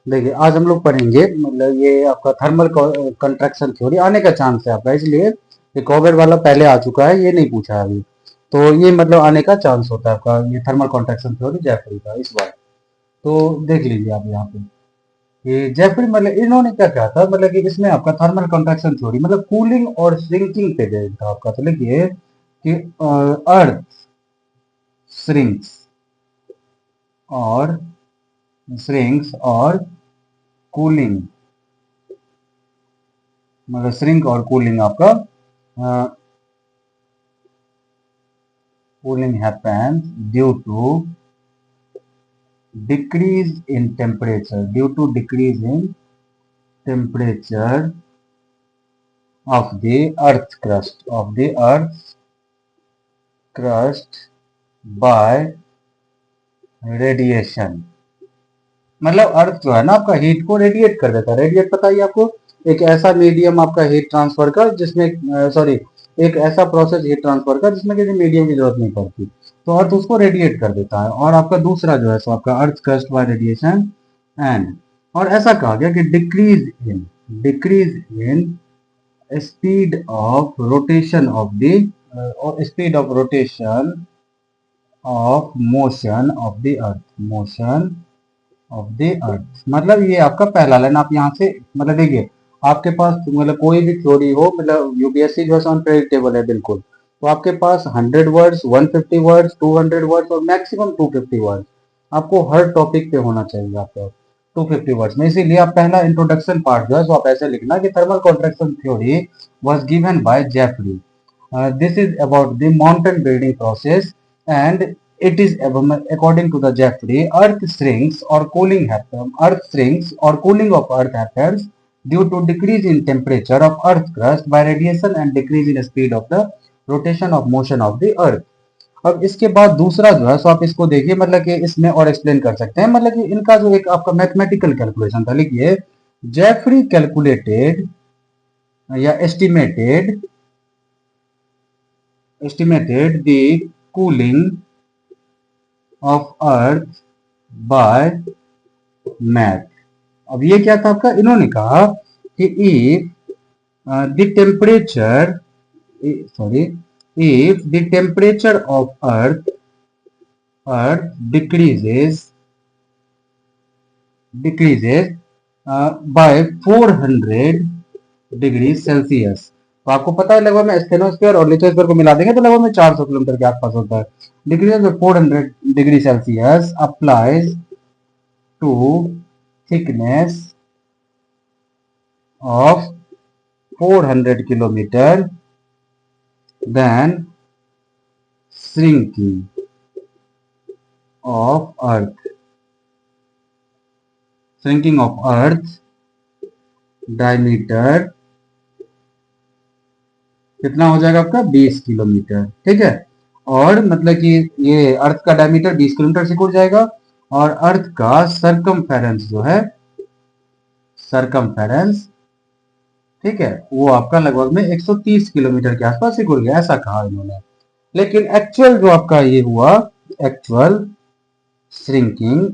देखिए आज हम लोग पढ़ेंगे मतलब ये आपका थर्मल कंट्रैक्शन थ्योरी आने का चांस है आपका, इसलिए ये कोविड वाला पहले आ चुका है, ये नहीं पूछा है अभी। तो ये मतलब आने का चांस होता है आपका, ये थर्मल कंट्रैक्शन थ्योरी जेफरी का इस बार। तो देख लीजिए आप यहाँ पे, ये जेफरी मतलब इन्होंने क्या कहा था, मतलब कि इसमें आपका थर्मल कंट्रैक्शन थ्योरी मतलब कूलिंग और श्रिंकिंग पे बेस्ड था आपका। तो लिखिए कि अर्थ श्रिंक्स और कूलिंग, मतलब श्रिंक और कूलिंग आपका cooling happens due to decrease in temperature, of the earth's crust by radiation। मतलब अर्थ जो है ना आपका हीट को रेडिएट कर देता है। रेडिएट पता ही आपको, एक ऐसा मीडियम आपका हीट ट्रांसफर का जिसमें सॉरी एक ऐसा प्रोसेस हीट ट्रांसफर का जिसमें किसी मीडियम की जरूरत नहीं पड़ती, तो अर्थ उसको रेडिएट कर देता है। और आपका दूसरा जो है सो आपका earth crust bye radiation and, और ऐसा कहा गया कि decrease in speed of rotation of motion of the अर्थ। मतलब ये आपका पहला लाइन आप यहाँ से मतलब देखिए, आपके पास मतलब कोई भी थ्योरी हो, मतलब यूपीएससी जो है अनप्रेडिक्टेबल है बिल्कुल। तो आपके पास 100 वर्ड्स, 150 वर्ड्स, 200 वर्ड्स और मैक्सिमम 250 वर्ड्स आपको हर टॉपिक पे होना चाहिए आपका 250 वर्ड्स में। इसीलिए आप पहला इंट्रोडक्शन पार्ट जो है सो आप ऐसे लिखना कि thermal contraction theory was given by Jeffrey. This is about the mountain building process, and it is according to the Jeffrey, Earth shrinks or cooling of Earth happens due to decrease in temperature of Earth crust by radiation and decrease in speed of the rotation of motion of the Earth। अब इसके बाद दूसरा जो है सो आप इसको देखिए, मतलब कि इसमें और एक्सप्लेन कर सकते हैं, मतलब कि इनका जो एक आपका मैथमेटिकल कैलकुलेशन था। लिखिए जेफरी कैलकुलेटेड या estimated the cooling of earth by math। अब ये क्या था आपका, इन्होंने कहा कि the temperature sorry if the temperature of earth decreases by 400 degree Celsius. तो आपको पता है लगभग में स्टेनोस्फीयर और लिथोस्फीयर को मिला देंगे तो लगभग में 400 किलोमीटर के आसपास होता है। डिग्री में 400 degree Celsius applies to thickness of 400 kilometre, then shrinking of earth diameter कितना हो जाएगा आपका 20 किलोमीटर। ठीक है, और मतलब कि ये अर्थ का डायमीटर 20 किलोमीटर से उड़ जाएगा, और अर्थ का सरकमफेरेंस जो है ठीक है, वो आपका लगभग में 130 किलोमीटर के आसपास सिकुड़ गया, ऐसा कहा इन्होंने। लेकिन एक्चुअल जो आपका ये हुआ, एक्चुअल श्रिंकिंग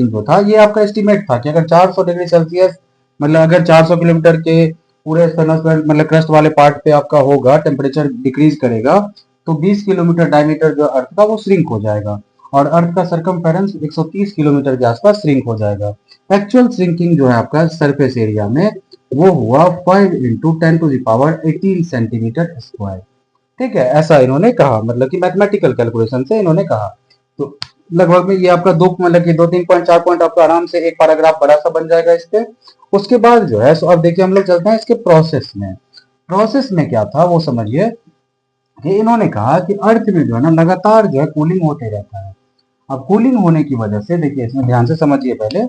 जो था ये आपका एस्टिमेट था कि अगर 400 डिग्री सेल्सियस मतलब अगर 400 किलोमीटर के पूरे मतलब क्रस्ट वाले पार्ट पे आपका होगा, टेम्परेचर डिक्रीज करेगा तो 20 किलोमीटर डायमीटर जो अर्थ का वो श्रिंक हो जाएगा, और अर्थ का सरकमफेरेंस 130 किलोमीटर के आसपास श्रिंक हो जाएगा। एक्चुअल श्रिंकिंग जो है आपका सरफेस एरिया में वो हुआ 5 इंटू 10⁻18 सेंटीमीटर स्क्वायर। ठीक है, ऐसा इन्होंने कहा, मतलब कि मैथमेटिकल कैलकुलेशन से इन्होंने कहा। तो लगभग में ये आपका दो मतलब कि 2 3 पॉइंट 4 पॉइंट आपका आराम से एक पैराग्राफ बड़ा सा बन जाएगा इस पे। उसके बाद जो है सो अब देखिए हम लोग चलते हैं इसके प्रोसेस में क्या था वो समझिए कि इन्होंने कहा कि अर्थ में जो है ना लगातार जो है कूलिंग होते रहता है। अब कूलिंग होने की वजह से देखिए इसमें ध्यान से समझिए पहले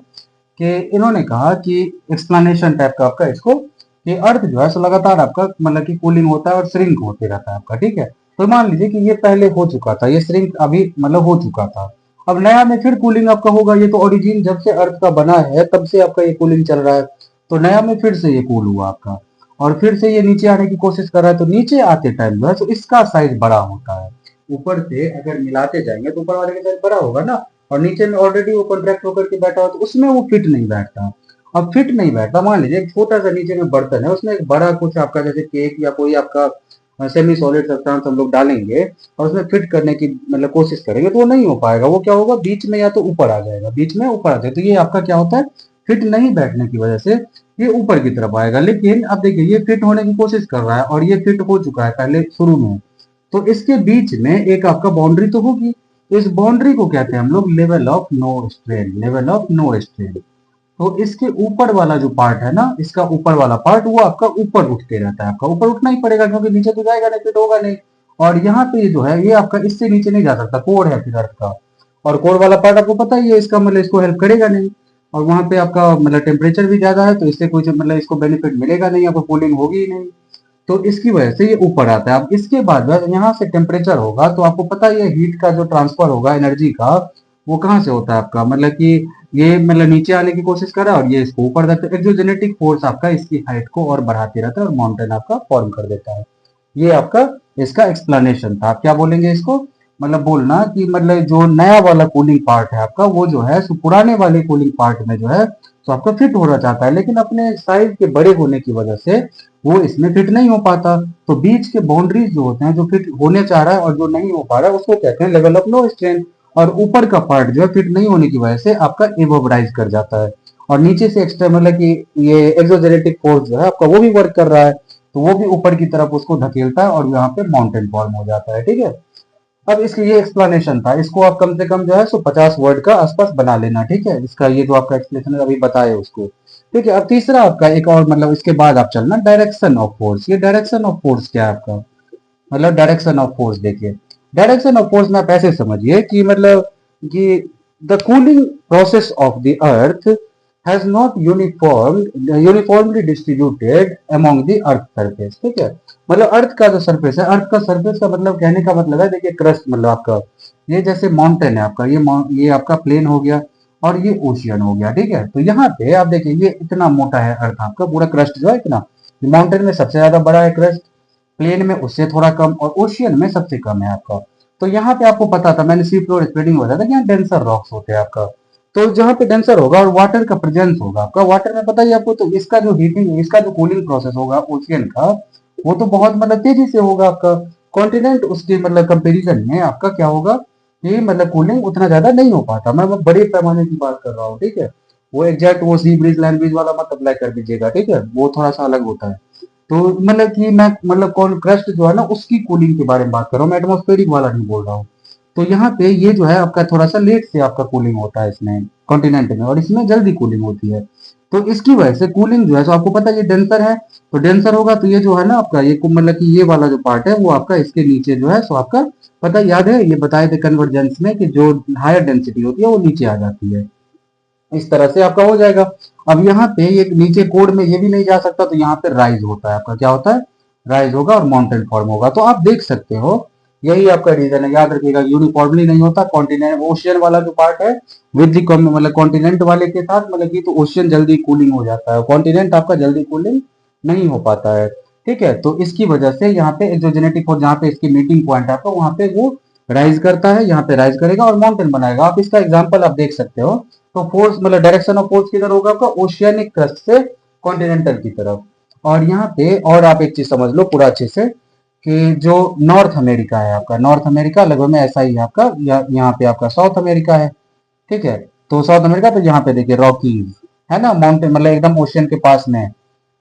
कि इन्होंने कहा कि एक्सप्लेनेशन टाइप का आपका इसको, कि अर्थ जो है सो लगातार आपका मतलब कि कूलिंग होता है और श्रिंक होते रहता है आपका। ठीक है, तो मान लीजिए कि ये पहले हो चुका था, ये श्रिंक अभी मतलब हो चुका था, अब नया में फिर कूलिंग आपका होगा। ये तो ओरिजिन जब से अर्थ का बना है तब से आपका ये कूलिंग चल रहा है, तो नया में फिर से ये कूल हुआ आपका, और फिर से ये नीचे आने की कोशिश कर रहा है। तो नीचे आते टाइम जो है तो इसका साइज बड़ा होता है, ऊपर से अगर मिलाते जाएंगे तो ऊपर वाले का साइज बड़ा होगा ना, और नीचे में ऑलरेडी वो कॉन्ट्रैक्ट होकर के बैठा हो तो उसमें वो फिट नहीं बैठता। अब फिट नहीं बैठता, मान लीजिए एक छोटा सा नीचे में बर्तन है, उसमें एक बड़ा कुछ आपका जैसे केक या कोई आपका सेमी सॉलिड सब्सटेंस हम लोग डालेंगे और उसमें फिट करने की मतलब कोशिश करेंगे तो वो नहीं हो पाएगा। वो क्या होगा, बीच में या तो ऊपर आ जाएगा, बीच में ऊपर आ जाएगा। तो ये आपका क्या होता है, फिट नहीं बैठने की वजह से ये ऊपर की तरफ आएगा। लेकिन अब देखिए ये फिट होने की कोशिश कर रहा है और ये फिट हो चुका है पहले शुरू में, तो इसके बीच में एक आपका बाउंड्री तो होगी। इस बाउंड्री को कहते हैं हम लोग level of no strain, level of no strain. तो इसके ऊपर वाला जो पार्ट है ना, इसका ऊपर वाला पार्ट वो आपका ऊपर उठते रहता है, आपका ऊपर उठना ही पड़ेगा क्योंकि नीचे तो जाएगा नहीं, फिट होगा नहीं। और यहाँ पे जो है ये आपका इससे नीचे नहीं जा सकता, कोर है फिर अर्थ का। और कोर वाला पार्ट आपको पता ही है, इसका मतलब इसको हेल्प करेगा नहीं। और वहां पे आपका मतलब टेम्परेचर भी ज्यादा है तो इससे कुछ मतलब इसको बेनिफिट मिलेगा नहीं, आपको कूलिंग होगी ही नहीं। तो इसकी वजह से ये ऊपर आता है। अब इसके बाद जब यहाँ से टेम्परेचर होगा तो आपको पता है ये हीट का जो ट्रांसफर होगा एनर्जी का, वो कहाँ से होता है आपका, मतलब कि ये मतलब नीचे आने की कोशिश कर रहा है और ये इसको ऊपर देता है। एक्सोजेनेटिक फोर्स आपका इसकी हाइट को और बढ़ाते रहता है और माउंटेन आपका फॉर्म कर देता है। ये आपका इसका एक्सप्लेनेशन था। आप क्या बोलेंगे इसको, मतलब बोलना कि मतलब जो नया वाला कूलिंग पार्ट है आपका वो जो है सो पुराने वाले कूलिंग पार्ट में जो है तो आपका फिट होना चाहता है, लेकिन अपने साइज के बड़े होने की वजह से वो इसमें फिट नहीं हो पाता। तो बीच के बाउंड्रीज जो होते हैं, जो फिट होने चाह रहा है और जो नहीं हो पा रहा है, उसको कहते हैं लेवल ऑफ नो स्ट्रेन। और ऊपर का पार्ट जो है फिट नहीं होने की वजह से आपका इवोबराइज कर जाता है और नीचे से एक्स्ट्रा मतलब कि ये एक्सोजेनेटिक फोर्स जो है आपका वो भी वर्क कर रहा है, तो वो भी ऊपर की तरफ उसको धकेलता है और यहाँ पे माउंटेन फॉर्म हो जाता है। ठीक है, अब इसकी ये एक्सप्लेनेशन था, इसको आप कम से कम जो है सो 50 वर्ड का आसपास बना लेना। ठीक है, इसका ये जो आपका एक्सप्लेनेशन अभी बताए उसको। ठीक है, अब तीसरा आपका एक और मतलब इसके बाद आप चलना डायरेक्शन ऑफ फोर्स। ये डायरेक्शन ऑफ फोर्स क्या है आपका, मतलब डायरेक्शन ऑफ फोर्स देखिए, डायरेक्शन ऑफ फोर्स में आप ऐसे समझिए कि मतलब कि the cooling process of the earth has not uniformly distributed among the earth surface. ठीक है, मतलब अर्थ का जो सरफेस है, अर्थ का सरफेस का मतलब कहने का मतलब है, देखिए क्रस्ट मतलब आपका ये जैसे माउंटेन है आपका, ये आपका प्लेन हो गया और ये ओशियन हो गया। ठीक है, तो यहाँ पे आप देखिए ये इतना मोटा है अर्थ आपका पूरा क्रस्ट जो है इतना, माउंटेन में सबसे ज्यादा बड़ा है क्रस्ट, प्लेन में उससे थोड़ा कम और ओशियन में सबसे कम है आपका। तो यहाँ पे आपको पता था, मैंने सी फ्लोर स्प्रेडिंग बताया था कि यहाँ डेंसर रॉक्स होते हैं आपका। तो जहाँ पे डेंसर होगा और वाटर का प्रेजेंस होगा आपका, वाटर में पता ही आपको, तो इसका जो हीटिंग, इसका जो कूलिंग प्रोसेस होगा ओशियन का, वो तो बहुत मतलब तेजी से होगा आपका। कॉन्टिनेंट उसके मतलब कंपेरिजन में आपका क्या होगा, ये मतलब कूलिंग उतना ज्यादा नहीं हो पाता। मैं बड़े पैमाने की बात कर रहा हूँ। ठीक है, वो एग्जैक्ट वो सी ब्रिज लैंड ब्रिज वाला मत अप्लाई कर दीजिएगा। ठीक है, वो थोड़ा सा अलग होता है। तो मतलब कि मैं मतलब कौन क्रस्ट जो है ना उसकी कूलिंग के बारे में बात कर रहा हूँ, मैं एटमॉस्फेरिक वाला नहीं बोल रहा हूँ। तो यहाँ पे ये जो है आपका थोड़ा सा लेट से आपका कूलिंग होता है इसमें कॉन्टिनेंट में, और इसमें जल्दी कूलिंग होती है। तो इसकी वजह से कूलिंग जो है तो आपको पता है ये डेंसर है, तो डेंसर होगा तो ये जो है ना आपका ये मतलब कि ये वाला जो पार्ट है वो आपका इसके नीचे जो है सो आपका पता याद है, ये बताए थे कन्वर्जेंस में कि जो हायर डेंसिटी होती है वो नीचे आ जाती है। इस तरह से आपका हो जाएगा। अब यहाँ पे ये नीचे कोड में ये भी नहीं जा सकता, तो यहाँ पे राइज होता है आपका, क्या होता है, राइज होगा और माउंटेन फॉर्म होगा। तो आप देख सकते हो यही आपका रीजन है, याद रखिएगा यूनिफॉर्मली नहीं होता। कॉन्टिनेंट ओशियन वाला जो पार्ट है विद मतलब कॉन्टिनेंट वाले के साथ मतलब कि तो ओशियन जल्दी कूलिंग हो जाता है, कॉन्टिनेंट आपका जल्दी कूलिंग नहीं हो पाता है। ठीक है, तो इसकी वजह से यहाँ पे एक्सोजेनेटिक और जहाँ पे इसकी मीटिंग पॉइंट है आपका वहां पे वो राइज करता है, यहाँ पे राइज करेगा और माउंटेन बनाएगा। आप इसका एग्जाम्पल आप देख सकते हो। तो फोर्स मतलब डायरेक्शन ऑफ फोर्स किधर होगा आपका, ओशियनिक क्रस्ट से कॉन्टिनेंटल की तरफ। और यहाँ पे और आप एक चीज समझ लो पूरा अच्छे से कि जो नॉर्थ अमेरिका है आपका, नॉर्थ अमेरिका लगभग में ऐसा ही है आपका, यहाँ पे आपका साउथ अमेरिका है। ठीक है, तो साउथ अमेरिका तो यहाँ पे देखिए रॉकीज है ना, माउंटेन मतलब एकदम ओशियन के पास में।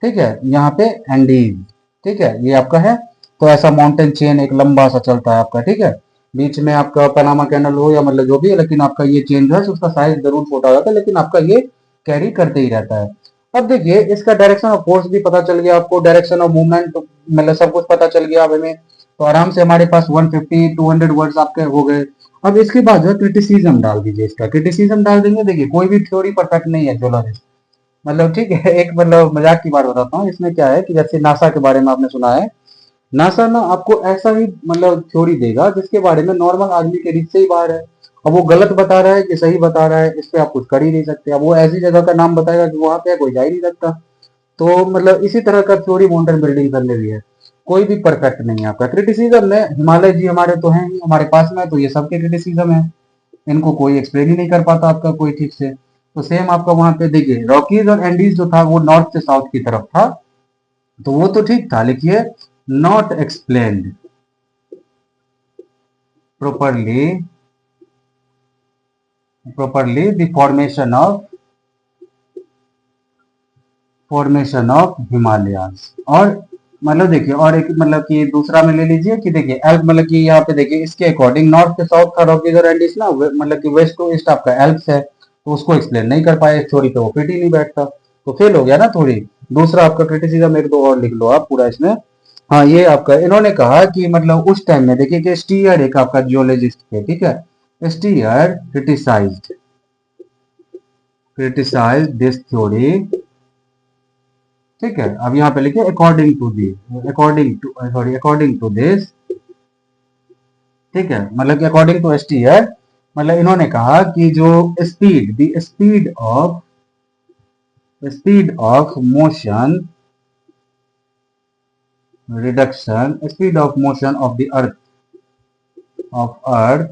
ठीक है, यहाँ पे एंडीज, ठीक है ये आपका है। तो ऐसा माउंटेन चेन एक लंबा सा चलता है आपका। ठीक है, बीच में आपका पनामा कैनल हो या मतलब जो भी है, लेकिन आपका ये चेन जो है उसका साइज जरूर छोटा हो जाता है, लेकिन आपका ये कैरी करते ही रहता है। अब देखिए इसका डायरेक्शन ऑफ फोर्स भी पता चल गया आपको, डायरेक्शन ऑफ मूवमेंट मतलब सब कुछ पता चल गया अब हमें। तो आराम से हमारे पास 150 200 वर्ड्स आपके हो गए। अब इसके बाद जो है क्रिटिसिज्म डाल दीजिए, इसका क्रिटिसिज्म डाल देंगे। देखिए कोई भी थ्योरी परफेक्ट नहीं है जियोलॉजिस्ट, मतलब ठीक है, एक मतलब मजाक की बात बताता हूँ। इसमें क्या है कि जैसे नासा के बारे में आपने सुना है, नासा ना आपको ऐसा ही मतलब थ्योरी देगा जिसके बारे में नॉर्मल आदमी के रीच से ही बाहर है। अब वो गलत बता रहा है कि सही बता रहा है, इस पे आप कुछ कर ही नहीं सकते। अब वो ऐसी जगह का नाम बताएगा कि वहां पे कोई जा ही नहीं सकता। तो मतलब इसी तरह का थ्योरी माउंटेन बिल्डिंग करने भी है, कोई भी परफेक्ट नहीं है आपका। क्रिटिसिज्म में हिमालय जी हमारे तो हैं ही हमारे पास में, तो ये सबके क्रिटिसिज्म है। इनको कोई एक्सप्लेन ही नहीं कर पाता आपका कोई ठीक से। तो सेम आपका वहां पे देखिए रॉकीज और एंडीज जो था वो नॉर्थ से साउथ की तरफ था, तो वो तो ठीक था, लिखिए not explained properly the formation of Himalayas. और मतलब देखिए और एक मतलब कि दूसरा में ले लीजिए कि देखिए एल्प मतलब कि यहाँ पे देखिए इसके अकॉर्डिंग नॉर्थ से साउथ का रॉकीज और एंडीज ना मतलब कि वेस्ट टू ईस्ट आपका एल्प्स है, तो उसको एक्सप्लेन नहीं कर पाए, थ्योरी पे वो फिट ही नहीं बैठता, तो फेल हो गया ना थोड़ी। दूसरा आपका क्रिटिसिज्म एक दो और लिख लो आप पूरा इसमें। हाँ ये आपका इन्होंने कहा कि मतलब उस टाइम में देखिए कि स्टीयर एक आपका जियोलॉजिस्ट थे, ठीक है, स्टीयर क्रिटिसाइज दिस थ्योरी, ठीक है। अब यहाँ पे लिखिए अकॉर्डिंग टू दिस, ठीक है, मतलब कि अकॉर्डिंग टू एस्टीयर, मतलब इन्होंने कहा कि जो speed of motion reduction, speed of motion of earth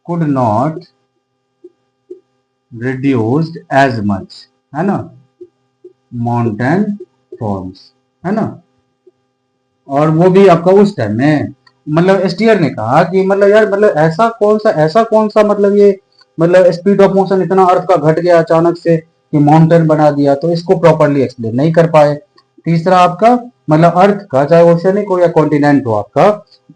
could not reduced as much, है ना, माउंटेन फॉर्म्स, है ना। और वो भी आपका उस टाइम में मतलब एसटीआर ने कहा कि मतलब यार मतलब ऐसा कौन सा मतलब ये मतलब स्पीड ऑफ मोशन इतना अर्थ का घट गया अचानक से कि माउंटेन बना दिया, तो इसको प्रॉपरली एक्सप्लेन नहीं कर पाए। तीसरा आपका मतलब अर्थ का चाहे ओशनिक हो या कॉन्टिनेंट हो आपका,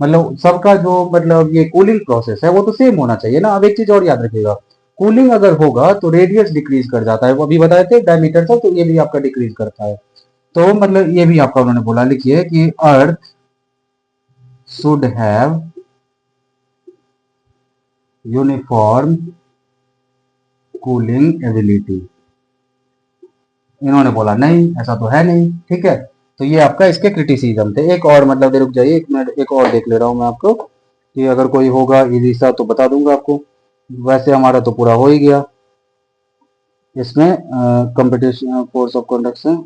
मतलब सबका जो मतलब ये कूलिंग प्रोसेस है वो तो सेम होना चाहिए ना। अब एक चीज और याद रखिएगा, कूलिंग अगर होगा तो रेडियस डिक्रीज कर जाता है, वो अभी बताए थे डायमीटर था, तो ये भी आपका डिक्रीज करता है। तो मतलब ये भी आपका उन्होंने बोला, लिखिए कि अर्थ should have uniform cooling ability, इन्होंने बोला नहीं ऐसा तो है नहीं, ठीक है। तो ये आपका इसके क्रिटिसिज्म थे। एक और मतलब रुक जाइए एक मिनट, एक और देख ले रहा हूं मैं आपको कि अगर कोई होगा इजी सा तो बता दूंगा आपको। वैसे हमारा तो पूरा हो ही गया इसमें कंपटीशन फोर्स ऑफ कंडक्शन।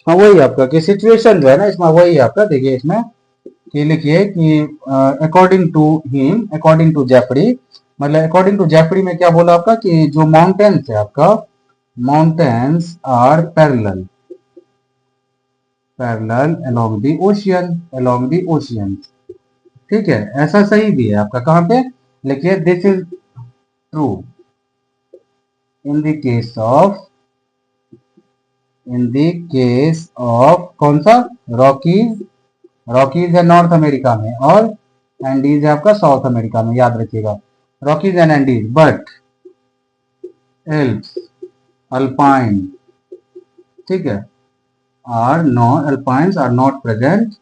हाँ वही आपका कि सिचुएशन जो है ना इसमें वही आपका देखिए इसमें कि लिखिए कि अकॉर्डिंग टू जेफरी, मतलब अकॉर्डिंग टू जेफरी में क्या बोला आपका कि जो माउंटेन्स है आपका, mountains are parallel along the ocean, ठीक है। ऐसा सही भी है आपका कहाँ पे, लिखिए this is true in the case of कौन सा, रॉकीज, रॉकीज है नॉर्थ अमेरिका में और एंडीज है आपका साउथ अमेरिका में, याद रखिएगा Rockies and Andes. But Alps, alpine, ठीक है, are no alpines are not present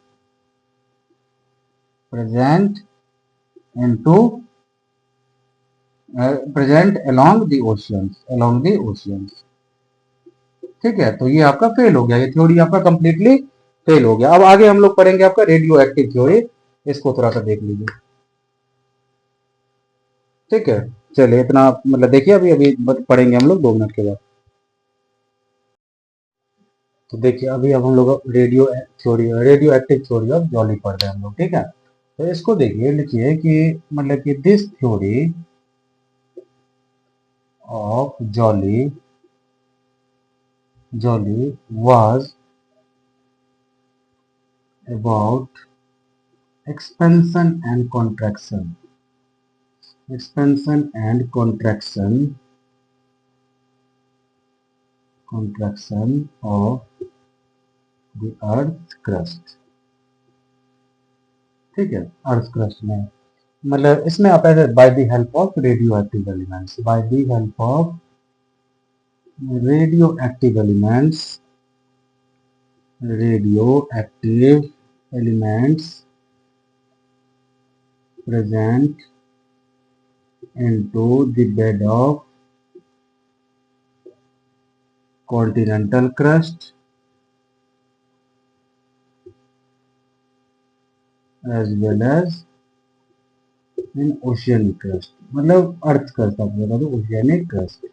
into present along the oceans, ठीक है। तो ये आपका फेल हो गया, ये थ्योरी आपका कंप्लीटली फेल हो गया। अब आगे हम लोग पढ़ेंगे आपका रेडियो एक्टिव थ्योरी, इसको थोड़ा सा देख लीजिए, ठीक है। चलिए इतना मतलब देखिए, अभी अभी पढ़ेंगे हम लोग 2 मिनट के बाद। तो देखिए अभी अब हम लोग radio active theory of jolly पढ़ रहे हैं हम लोग, ठीक है। तो इसको देखिए, लिखिए कि मतलब कि this theory of jolly was about expansion and contraction of the earth crust, ठीक है। अर्थ क्रस्ट में मतलब इसमें आता है by the help of radio active elements, by the help of radio active elements, radio active elements present into the bed of continental crust as well as in oceanic crust, मतलब earth crust आप बता दो oceanic crust,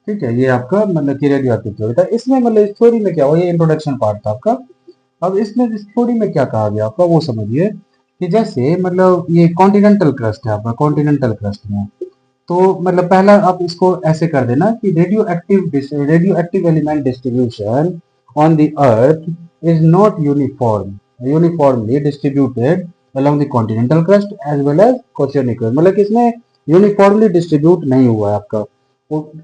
ठीक है। ये आपका मतलब कि रेडियो एक्टिव थ्योरी था। इसमें मतलब इस थ्योरी में क्या हुआ, ये इंट्रोडक्शन पार्ट था आपका। अब इसमें इस थ्योरी में क्या कहा गया आपका वो समझिए कि जैसे मतलब ये कॉन्टिनेंटल क्रस्ट है आपका, कॉन्टिनेंटल क्रस्ट में तो मतलब पहला आप इसको ऐसे कर देना कि radio active element distribution on the earth is not uniformly distributed along the continental crust as well as oceanic crust, मतलब कि इसमें यूनिफॉर्मली डिस्ट्रीब्यूट नहीं हुआ है आपका।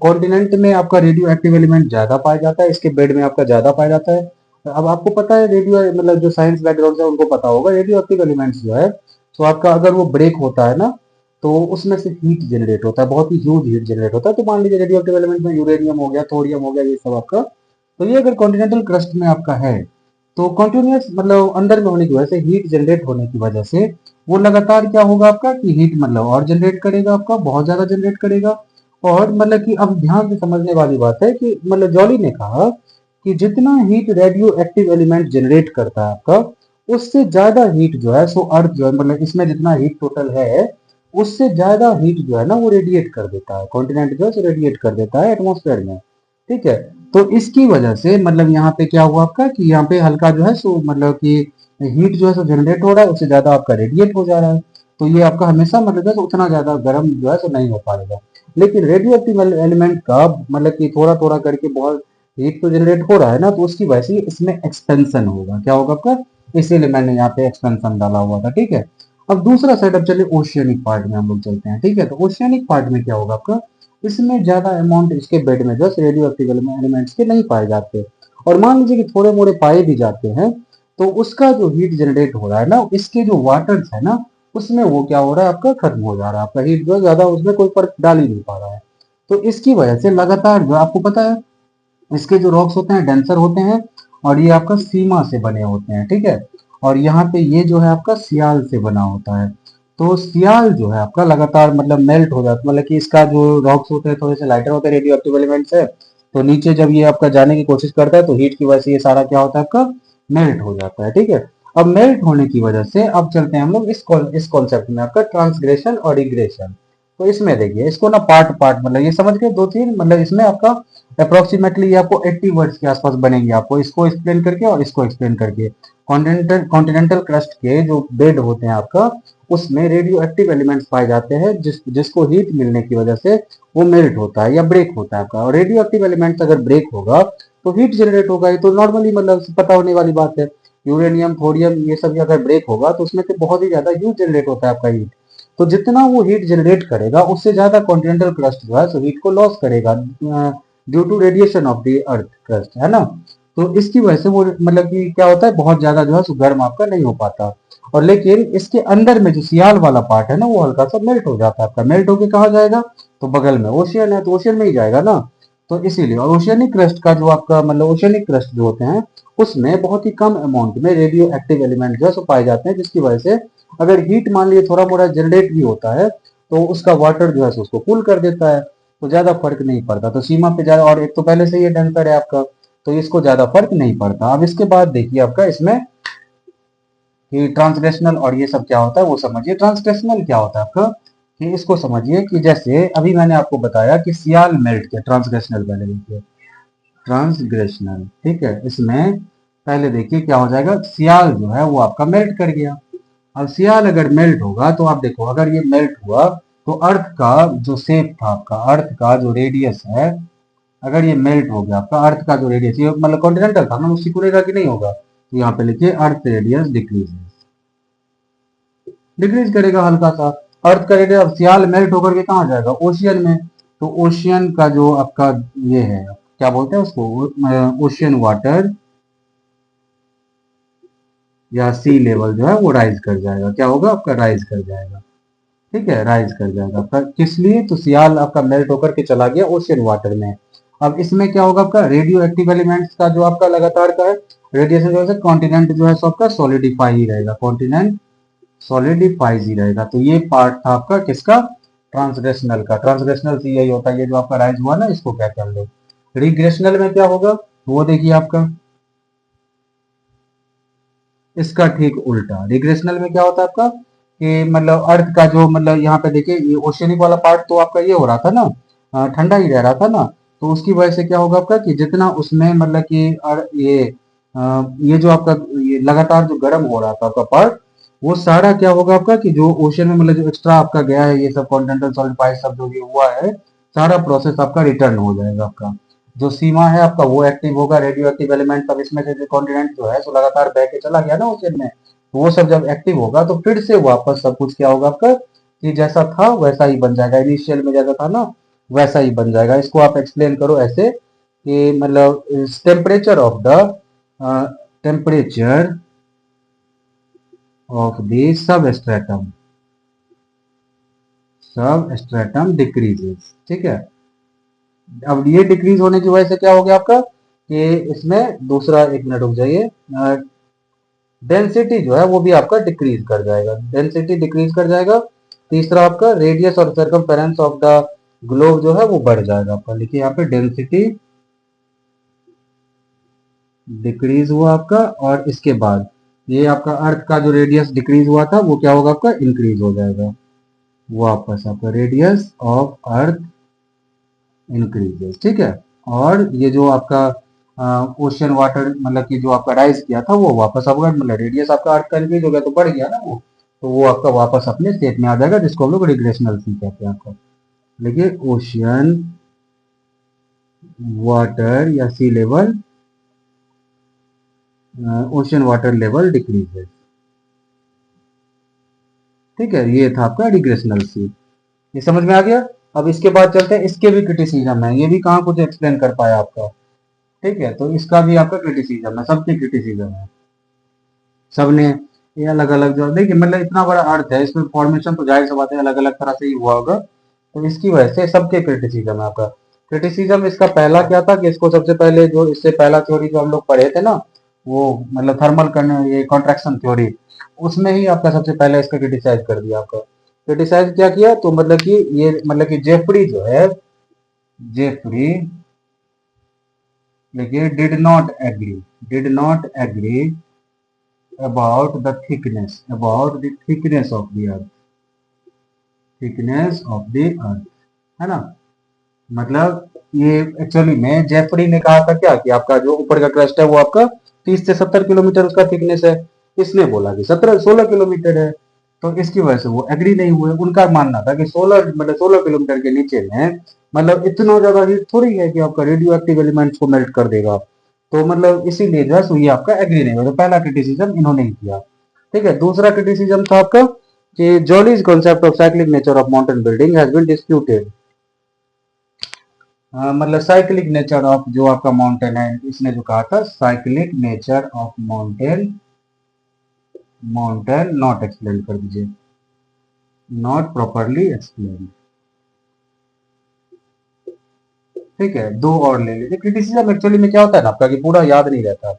कॉन्टिनेंट में आपका रेडियो एक्टिव एलिमेंट ज्यादा पाया जाता है, इसके बेड में आपका ज्यादा पाया जाता है। अब आपको पता है रेडियो मतलब जो साइंस बैकग्राउंड है उनको पता होगा रेडियो एक्टिव एलिमेंट्स जो है तो आपका अगर वो ब्रेक होता है ना तो उसमें से हीट जनरेट होता है, बहुत ही ह्यूज हीट जनरेट होता है। तो मान लीजिए रेडियो एक्टिव एलिमेंट में यूरेनियम हो गया, थोरियम हो गया, ये सब आपका, तो ये अगर कॉन्टिनेंटल क्रस्ट में आपका है तो कॉन्टिन्यूस मतलब अंदर में होने की वजह से हीट जनरेट होने की वजह से वो लगातार क्या होगा आपका कि हीट मतलब और जनरेट करेगा आपका, बहुत ज्यादा जनरेट करेगा। और मतलब कि अब ध्यान से समझने वाली बात है कि मतलब जॉली ने कहा कि जितना heat radio active element generate करता है आपका उससे ज्यादा हीट जो है सो अर्थ जो है मतलब इसमें जितना हीट टोटल है उससे ज्यादा हीट जो है ना वो रेडिएट कर देता है, कॉन्टिनेंट जो है सो रेडिएट कर देता है एटमॉस्फेयर में। ठीक है, तो इसकी वजह से मतलब यहाँ पे क्या हुआ आपका कि यहाँ पे हल्का जो है सो मतलब कि हीट जो है सो जनरेट हो रहा है, उससे ज्यादा आपका रेडिएट हो जा रहा है। तो ये आपका हमेशा मतलब जो है उतना ज्यादा गर्म जो है सो नहीं हो पाएगा। लेकिन रेडियो एक्टिव एलिमेंट का मतलब कि थोड़ा थोड़ा करके बहुत हीट तो जनरेट हो रहा है ना, तो उसकी वजह से इसमें एक्सपेंशन होगा, क्या होगा आपका, इसीलिए मैंने यहाँ पे एक्सपेंशन डाला हुआ था। ठीक है, अब दूसरा साइड अब चलिए ओशियनिक पार्ट में हम लोग चलते हैं। ठीक है, तो ओशियनिक पार्ट में क्या होगा आपका, इसमें ज्यादा अमाउंट इसके बेड में जो रेडियो एक्टिव एलिमेंट्स के नहीं पाए जाते। और मान लीजिए कि थोड़े मोड़े पाए भी जाते हैं तो उसका जो हीट जनरेट हो रहा है ना, इसके जो वाटर्स है ना उसमें वो क्या हो रहा है आपका खत्म हो जा रहा है, आपका हीट जो ज्यादा उसमें कोई फर्क डाल ही नहीं पा रहा है। तो इसकी वजह से लगातार जो आपको पता है इसके जो रॉक्स होते हैं डेंसर होते हैं और ये आपका सीमा से बने होते हैं। ठीक है, और यहाँ पे ये जो है आपका सियाल से बना होता है। तो सियाल जो है आपका लगातार मतलब मेल्ट हो जाता है, मतलब कि इसका जो रॉक्स होते हैं थोड़े से लाइटर होते हैं रेडियो एक्टिव एलिमेंट्स है, तो नीचे जब ये आपका जाने की कोशिश करता है तो हीट की वजह से ये सारा क्या होता है आपका मेल्ट हो जाता है। ठीक है, अब मेल्ट होने की वजह से अब चलते हैं हम लोग इस कॉन्सेप्ट में आपका ट्रांसग्रेशन और रिग्रेशन। तो इसमें देखिए इसको ना पार्ट पार्ट मतलब ये समझ के दो तीन मतलब इसमें आपका अप्रोक्सीमेटली आपको 80 वर्ड्स के आसपास बनेंगे, आपको इसको एक्सप्लेन करके और इसको एक्सप्लेन करके। कॉन्टिनेंटल क्रस्ट के जो बेड होते हैं आपका उसमें रेडियो एक्टिव एलिमेंट्स पाए जाते हैं जिसको हीट मिलने की वजह से वो मेल्ट होता है या ब्रेक होता है आपका। और रेडियो एक्टिव एलिमेंट्स अगर ब्रेक होगा तो हीट जनरेट होगा, ये तो नॉर्मली मतलब पता होने वाली बात है। यूरेनियम थोरियम ये सब अगर ब्रेक होगा तो उसमें से बहुत ही ज्यादा हीट जनरेट होता है आपका हीट। तो जितना वो हीट जनरेट करेगा उससे ज्यादा कॉन्टिनेंटल क्रस्ट जो है सो हीट को लॉस करेगा due to radiation of the earth crust, है ना। तो इसकी वजह से वो मतलब कि क्या होता है बहुत ज्यादा जो है सो गर्म आपका नहीं हो पाता। और लेकिन इसके अंदर में जो सियाल वाला पार्ट है ना वो हल्का सा मेल्ट हो जाता है आपका, मेल्ट होके कहाँ जाएगा, तो बगल में ओशियन है तो ओशियन में ही जाएगा ना। तो इसीलिए और ओशियनिक क्रस्ट का जो आपका मतलब ओशियनिक क्रस्ट जो होते हैं उसमें बहुत ही कम अमाउंट में रेडियो एक्टिव एलिमेंट जो है सो पाए जाते हैं, जिसकी वजह से अगर हीट मान लीजिए थोड़ा मोड़ा जनरेट भी होता है तो उसका वाटर जो है उसको कूल कर देता है, तो ज्यादा फर्क नहीं पड़ता। तो सीमा पे ज्यादा, और एक तो पहले से ये डेंसर है आपका तो इसको ज्यादा फर्क नहीं पड़ता। अब इसके बाद देखिए आपका इसमें कि ट्रांसलेशनल और ये सब क्या होता है वो समझिए। ट्रांसलेशनल क्या होता है आपका कि इसको समझिए कि जैसे अभी मैंने आपको बताया कि सियाल मेल्ट किया, ट्रांसग्रेशनल पहले देखिए, ट्रांसग्रेशनल। ठीक है, इसमें पहले देखिए क्या हो जाएगा, सियाल जो है वो आपका मेल्ट कर गया। अब सियाल अगर मेल्ट होगा तो आप देखो अगर ये मेल्ट हुआ तो अर्थ का जो शेप था आपका, अर्थ का जो रेडियस है, अगर ये मेल्ट हो गया आपका अर्थ का जो रेडियस ये मतलब कॉन्टिनेंटल था ना वो सिकुड़ेगा कि नहीं होगा, तो यहाँ पे लिखिए अर्थ रेडियस डिक्रीज, डिक्रीज करेगा हल्का सा। अर्थ का रेडियस अब सियाल मेल्ट होकर के कहाँ जाएगा, ओशियन में। तो ओशियन का जो आपका ये है क्या बोलते हैं उसको, ओशियन वाटर या सी लेवल जो है वो राइज कर जाएगा, क्या होगा आपका राइज कर जाएगा। ठीक है, राइज कर जाएगा आपका, किस लिए, तो सियाल आपका मेल्ट होकर के चला गया ओशियन वाटर में। अब इसमें क्या होगा आपका रेडियो एक्टिव एलिमेंट्स का जो आपका लगातार का है रेडिएशन जो है कॉन्टिनेंट जो है सो आपका सॉलिडिफाई ही रहेगा, कॉन्टिनेंट सॉलिडिफाइज ही रहेगा। तो ये पार्ट था आपका किसका, ट्रांसग्रेशनल का। ट्रांसग्रेशनल से यही होता है, ये जो आपका राइज हुआ ना इसको क्या कर लो। रिग्रेशनल में क्या होगा वो देखिए आपका इसका ठीक उल्टा। रिग्रेशनल में क्या होता है आपका कि मतलब अर्थ का जो मतलब यहाँ पे देखिए ये ओशियनिक वाला पार्ट तो आपका ये हो रहा था ना, ठंडा ही रह रहा था ना, तो उसकी वजह से क्या होगा आपका कि जितना उसमें मतलब कि ये ये जो आपका ये लगातार जो गर्म हो रहा था आपका पार्ट, वो सारा क्या होगा आपका कि जो ओशन में मतलब जो एक्स्ट्रा आपका गया है ये सब कॉन्टिनेंटल सॉलिड पाइप सब जो भी हुआ है, सारा प्रोसेस आपका रिटर्न हो जाएगा। आपका जो सीमा है आपका वो एक्टिव होगा, रेडियो एक्टिव एलिमेंट सब इसमें से जो कॉन्टिनेंट जो है सो लगातार बह के चला गया ना ओशन में, तो वो सब जब एक्टिव होगा तो फिर से वापस सब कुछ क्या होगा आपका कि जैसा था वैसा ही बन जाएगा, इनिशियल में जैसा था ना वैसा ही बन जाएगा। इसको आप एक्सप्लेन करो ऐसे कि मतलब temperature of the temperature of the substratum decreases। ठीक है, अब ये डिक्रीज होने की वजह से क्या हो गया आपका कि इसमें दूसरा, एक मिनट रुक जाइए, डेंसिटी जो है वो भी आपका डिक्रीज कर जाएगा, डेंसिटी डिक्रीज कर जाएगा। तीसरा आपका रेडियस और सर्कमफेरेंस ऑफ द ग्लोब जो है वो बढ़ जाएगा आपका। लिखिए यहाँ पे डेंसिटी डिक्रीज हुआ आपका, और इसके बाद ये आपका अर्थ का जो रेडियस डिक्रीज हुआ था वो क्या होगा आपका इंक्रीज हो जाएगा, वापस आपका रेडियस ऑफ अर्थ इंक्रीजेस। ठीक है, और ये जो आपका ओशन वाटर मतलब कि जो आपका राइज किया था वो वापस आपका मतलब रेडियस आपका अर्थ का इंक्रीज हो गया तो बढ़ गया ना वो, तो वो आपका वापस अपने स्टेट में आ जाएगा जिसको हम लोग रिग्रेशनल सी कहते हैं आपका। देखिए ओशियन वाटर या sea level, ocean water level decreases. ठीक है, ये था आपका रिग्रेशनल सी, ये समझ में आ गया। अब इसके बाद चलते हैं, इसके भी क्रिटिसिज्म है, ये भी कहाँ कुछ एक्सप्लेन कर पाया आपका। ठीक है, तो इसका भी आपका क्रिटिसिज्म है, सबकी क्रिटिसिज्म है, सबने ये अलग अलग जो देखिए मतलब इतना बड़ा अर्थ है, इसमें फॉर्मेशन तो जाहिर सी बात है अलग अलग तरह से ही हुआ होगा, तो इसकी वजह से सबके क्रिटिसिज्म है आपका। क्रिटिसिज्म इसका पहला क्या था कि इसको सबसे पहले जो इससे पहला थ्योरी जो हम लोग पढ़े थे ना वो मतलब थर्मल करने ये कॉन्ट्रैक्शन थ्योरी, उसमें ही आपका सबसे पहले इसका क्रिटिसाइज कर दिया आपका। क्रिटिसाइज क्या किया तो मतलब कि ये मतलब कि जेफरी जो है, जेफरी देखिए did not agree about the thickness of the earth, thickness of the earth, है ना। मतलब ये एक्चुअली में जेफरी ने कहा था क्या कि आपका जो ऊपर का क्रस्ट है वो आपका 30 से 70 किलोमीटर उसका थिकनेस है, इसने बोला कि 17-16 किलोमीटर है, तो इसकी वजह से वो एग्री नहीं हुए। उनका मानना था कि 16 किलोमीटर के नीचे में मतलब इतना ज्यादा हीट थोड़ी है कि आपका रेडियो एक्टिव एलिमेंट्स को मेल्ट कर देगा, तो मतलब इसीलिए जो है सो ये आपका एग्री नहीं हुआ, तो पहला क्रिटिसिज्म इन्होंने ही किया। ठीक है, दूसरा क्रिटिसिज्म था आपका कि Joly's concept of cyclic nature of mountain building has been disputed. मतलब साइक्लिक नेचर ऑफ जो आपका माउंटेन है, इसने जो कहा था cyclic nature of mountain, mountain not explain कर दीजिए, नॉट प्रॉपरली एक्सप्लेन। ठीक है, दो और ले लीजिए। क्रिटिसिज्म एक्चुअली में क्या होता है ना आपका कि पूरा याद नहीं रहता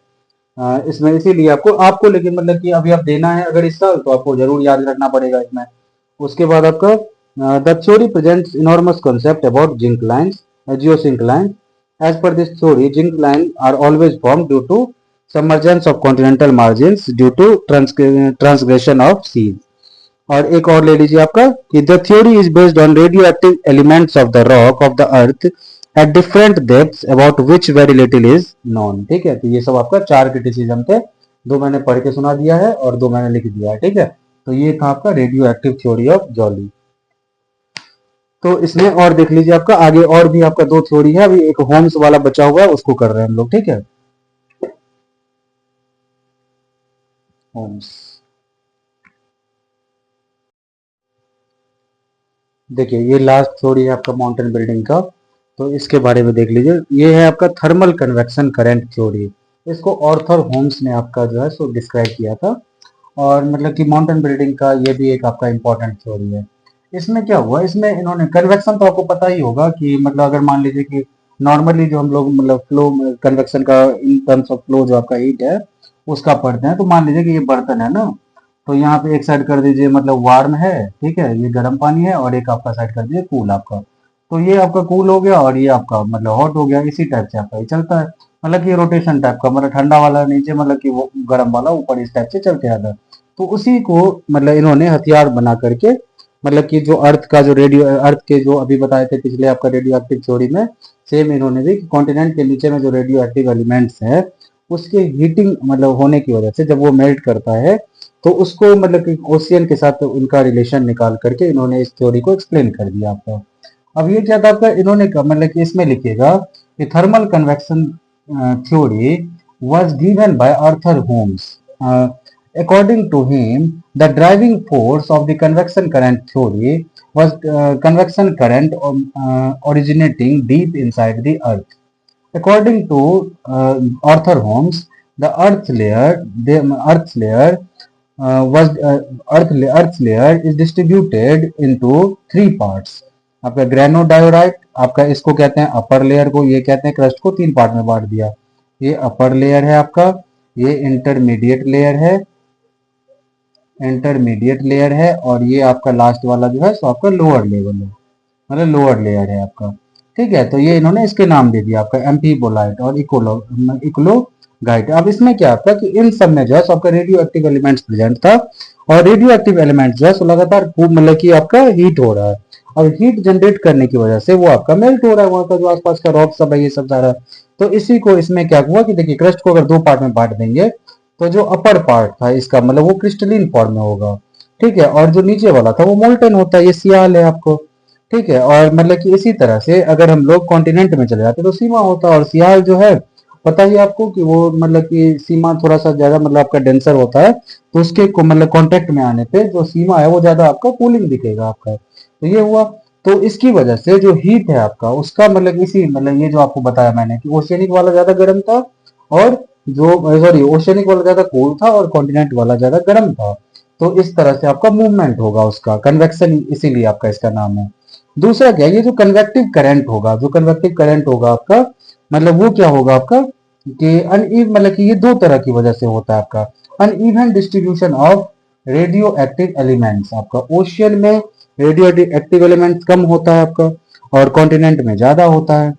इसमें, इसीलिए आपको आपको लेकिन मतलब कि अभी आप देना है अगर इस साल तो आपको जरूर याद रखना पड़ेगा इसमें। उसके बाद आपका the theory presents enormous concept about synclines, geosyncline. As per this theory syncline are always form due to submergence of continental margins due to transgression of seas। और एक और ले लीजिए आपका कि the theory is based on radio active elements of the rock of the earth at different depths about which very little is known. ठीक है, तो ये सब आपका चार क्रिटिसिज्म थे, दो मैंने पढ़ के सुना दिया है और दो मैंने लिख दिया है। ठीक है, तो ये था आपका radio active theory of jolly. तो इसमें और देख लीजिए आपका आगे और भी आपका दो थ्योरी है, अभी एक होम्स वाला बचा हुआ है उसको कर रहे हैं हम लोग। ठीक है, होम्स देखिए ये लास्ट थ्योरी है आपका माउंटेन बिल्डिंग का, तो इसके बारे में देख लीजिए। ये है आपका थर्मल कन्वेक्शन करंट थ्योरी, इसको ऑर्थर होम्स ने आपका जो है सो डिस्क्राइब किया था, और मतलब कि माउंटेन बिल्डिंग का ये भी एक आपका इंपॉर्टेंट थ्योरी है। इसमें क्या हुआ, इसमें इन्होंने कन्वेक्शन तो आपको पता ही होगा कि मतलब अगर मान लीजिए कि नॉर्मली जो हम लोग मतलब फ्लो कन्वेक्शन का इन टर्म्स ऑफ फ्लो जो आपका हीट है उसका पढ़ते हैं, तो मान लीजिए कि ये बर्तन है ना, तो यहाँ पे एक साइड कर दीजिए मतलब वार्म है, ठीक है, ये गर्म पानी है, और एक आपका साइड कर दीजिए कूल आपका, तो ये आपका कूल हो गया और ये आपका मतलब हॉट हो गया। इसी टाइप से आपका ये चलता है, मतलब कि रोटेशन टाइप का, मतलब ठंडा वाला नीचे मतलब कि वो गर्म वाला ऊपर, इस टाइप से चलते आता है। तो उसी को मतलब इन्होंने हथियार बना करके मतलब कि जो अर्थ का जो रेडियो अर्थ के जो अभी बताए थे पिछले आपका रेडियो एक्टिव थ्योरी में, सेम इन्होंने भी कॉन्टिनेंट के नीचे में जो रेडियो एक्टिव एलिमेंट्स है उसके हीटिंग मतलब होने की वजह से जब वो मेल्ट करता है तो उसको मतलब कि ओशियन के साथ उनका रिलेशन निकाल करके इन्होंने इस थ्योरी को एक्सप्लेन कर दिया आपका। अब ये क्या था आपका, इन्होंने मतलब कि इसमें लिखेगा कि thermal convection theory was given by Arthur Holmes. According to him, the driving force of the convection current theory was convection current originating deep inside the earth. According to Arthur Holmes, the Earth's layer was Earth's layer is distributed into three parts. आपका ग्रेनोडायोराइट, आपका इसको कहते हैं upper layer को, ये कहते हैं crust को, तीन पार्ट में बांट दिया। ये अपर लेयर है आपका, ये इंटरमीडिएट लेयर है और ये आपका लास्ट वाला जो है सो आपका लोअर लेवल है, मतलब लोअर लेयर है आपका। ठीक है, तो ये इन्होंने इसके नाम दे दिया आपका एम्फीबोलाइट और इकोलोगाइट। अब इसमें क्या आपका कि इन सब में जो है सो आपका रेडियो एक्टिव एलिमेंट्स प्रेजेंट था और रेडियो एक्टिव एलिमेंट्स जो है सो लगातार खूब मतलब कि आपका हीट हो रहा है और हीट जनरेट करने की वजह से वो आपका मेल्ट हो रहा है, वहां का जो आसपास का रॉक सब है ये सब सारा। तो इसी को इसमें क्या हुआ कि देखिए क्रस्ट को अगर दो पार्ट में बांट देंगे तो जो अपर पार्ट था इसका मतलब वो क्रिस्टलिन फॉर्म में होगा। ठीक है, और जो नीचे वाला था वो मोल्टन होता है, ये सियाल है आपको। ठीक है, और मतलब कि इसी तरह से अगर हम लोग कॉन्टिनेंट में चले जाते तो सीमा होता है, और सियाल जो है पता ही आपको कि वो मतलब कि सीमा थोड़ा सा ज्यादा मतलब आपका डेंसर होता है, तो उसके को मतलब कांटेक्ट में आने पे जो सीमा है वो ज्यादा आपका कूलिंग दिखेगा आपका। तो ये हुआ, तो इसकी वजह से जो हीट है आपका उसका मतलब इसी मतलब ये जो आपको बताया मैंने कि ओशियनिक वाला ज्यादा गर्म था और जो सॉरी ओशियनिक वाला ज्यादा कोल्ड था और कॉन्टिनेंट वाला ज्यादा गर्म था। तो इस तरह से आपका मूवमेंट होगा उसका, कन्वेक्शन इसीलिए आपका इसका नाम है। दूसरा क्या है, ये जो कन्वेक्टिव करंट होगा, जो कन्वेक्टिव करंट होगा आपका मतलब वो क्या होगा आपका कि अनइव मतलब कि ये दो तरह की वजह से होता है आपका। Uneven distribution of radio active elements, आपका ओशियन में रेडियो एक्टिव एलिमेंट्स कम होता है आपका और कॉन्टिनेंट में ज्यादा होता है।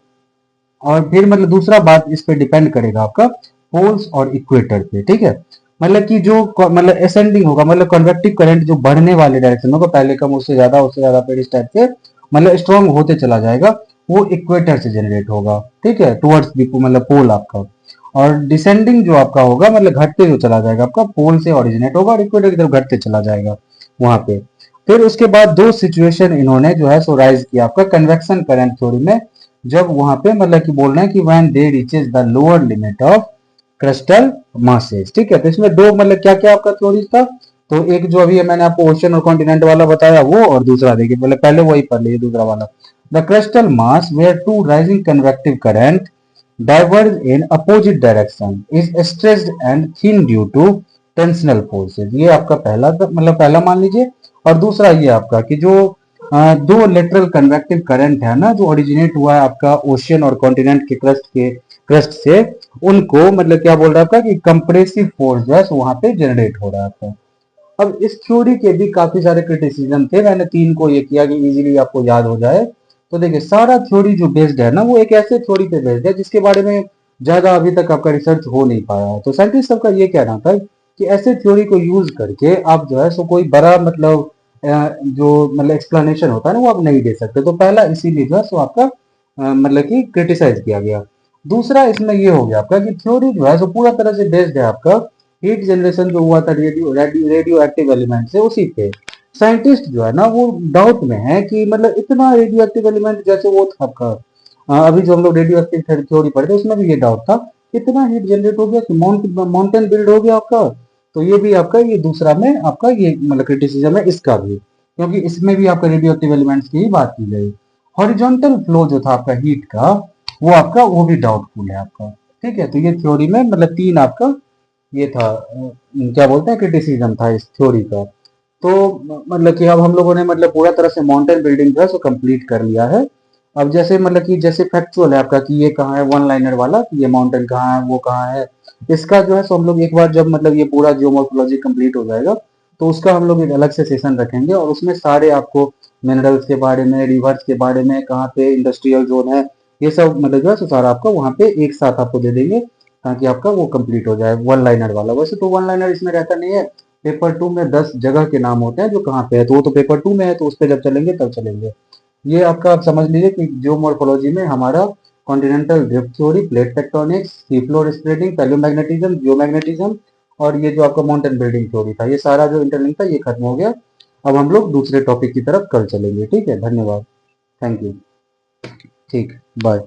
और फिर मतलब दूसरा बात इस पे डिपेंड करेगा आपका पोल्स और इक्वेटर पे। ठीक है, मतलब कि जो मतलब असेंडिंग होगा मतलब कन्वेक्टिव करंट जो बढ़ने वाले डायरेक्शन होगा, पहले कम उससे ज्यादा फिर इस टाइप से मतलब स्ट्रॉन्ग होते चला जाएगा, वो इक्वेटर से जनरेट होगा। ठीक है, टुवर्ड्स द मतलब पोल आपका। और डिसेंडिंग जो आपका होगा मतलब घटते जो चला जाएगा आपका पोल से ओरिजिनेट होगा और इक्वेटर की तरफ घटते चला जाएगा वहां पे। फिर उसके बाद दो सिचुएशन इन्होंने जो है सो राइज किया आपका कन्वेक्शन करंट थ्योरी में, जब वहां पे मतलब कि बोल रहे हैं कि when they reaches the lower limit of crystal masses. ठीक है, तो इसमें दो मतलब क्या क्या आपका थ्योरी था, तो एक जो अभी मैंने आपको ओशन और कॉन्टिनेंट वाला बताया वो, और दूसरा देखिए मतलब पहले वही पढ़ लीजिए दूसरा वाला। The crustal mass where two rising convective current diverge in opposite direction is stressed and thin due to tensional forces. ये आपका पहला मतलब पहला मान लीजिए। और दूसरा ये आपका कि जो दो लेटरल कन्वेक्टिव करंट है ना जो ओरिजिनेट हुआ है आपका ओशियन और कॉन्टिनेंट के क्रस्ट से, उनको मतलब क्या बोल रहा है आपका कि कंप्रेसिव फोर्स जो है वहां पे जनरेट हो रहा है आपका। अब इस थ्योरी के भी काफी सारे क्रिटिसिज्म थे, मैंने तीन को ये किया कि इजीली आपको याद हो जाए। तो देखिए सारा थ्योरी जो बेस्ड है ना वो एक ऐसे थ्योरी पे बेस्ड है जिसके बारे में ज्यादा अभी तक आपका रिसर्च हो नहीं पाया है। तो साइंटिस्ट सबका ये कहना था कि ऐसे थ्योरी को यूज करके आप जो है सो कोई बड़ा मतलब जो मतलब एक्सप्लेनेशन होता है ना वो आप नहीं दे सकते। तो पहला इसीलिए जो है सो आपका मतलब कि क्रिटिसाइज किया गया। दूसरा इसमें ये हो गया आपका कि थ्योरी जो है सो पूरा तरह से बेस्ड है आपका हीट जनरेशन जो हुआ था रेडियो एक्टिव एलिमेंट से, उसी पे साइंटिस्ट जो है ना वो डाउट में है कि मतलब इतना रेडियो एक्टिव एलिमेंट जैसे वो था आपका अभी जो हम लोग रेडियो एक्टिव थ्योरी पढ़ते उसमें भी ये डाउट था, इतना हीट जनरेट हो गया कि माउंटेन बिल्ड हो गया आपका। तो ये भी आपका ये दूसरा में आपका ये मतलब क्रिटिसिज्म है इसका भी, क्योंकि इसमें भी आपका रेडियो एक्टिव एलिमेंट्स की ही बात की गई। हॉरिजॉन्टल फ्लो जो था आपका हीट का वो भी डाउटफुल है आपका। ठीक है, तो ये थ्योरी में मतलब तीन आपका ये था क्या बोलते हैं क्रिटिसिज्म था इस थ्योरी का। तो मतलब कि अब हम लोगों ने मतलब पूरा तरह से माउंटेन बिल्डिंग जो है सो कंप्लीट कर लिया है। अब जैसे मतलब कि जैसे फैक्चुअल है आपका कि ये कहाँ है वन लाइनर वाला कि ये माउंटेन कहाँ है वो कहाँ है, इसका जो है सो हम लोग एक बार जब मतलब ये पूरा जियोमॉर्फोलॉजी कंप्लीट हो जाएगा तो उसका हम लोग एक अलग से सेशन रखेंगे और उसमें सारे आपको मिनरल्स के बारे में, रिवर्स के बारे में, कहाँ पे इंडस्ट्रियल जोन है, ये सब मतलब जो है सो सारा आपका वहाँ पे एक साथ आपको दे देंगे ताकि आपका वो कंप्लीट हो जाए वन लाइनर वाला। वैसे तो वन लाइनर इसमें रहता नहीं है, पेपर टू में 10 जगह के नाम होते हैं जो कहाँ पे है, तो वो तो पेपर टू में है तो उस पर जब चलेंगे तब चलेंगे। ये आपका आप समझ लीजिए कि जियोमॉर्फोलॉजी में हमारा continental drift theory, plate tectonics, sea floor spreading, palaeomagnetism, geomagnetism, और ये जो आपका माउंटेन बिल्डिंग थ्योरी था, ये सारा जो इंटरलिंक था ये खत्म हो गया। अब हम लोग दूसरे टॉपिक की तरफ कल चलेंगे। ठीक है, धन्यवाद, थैंक यू। ठीक, बाय।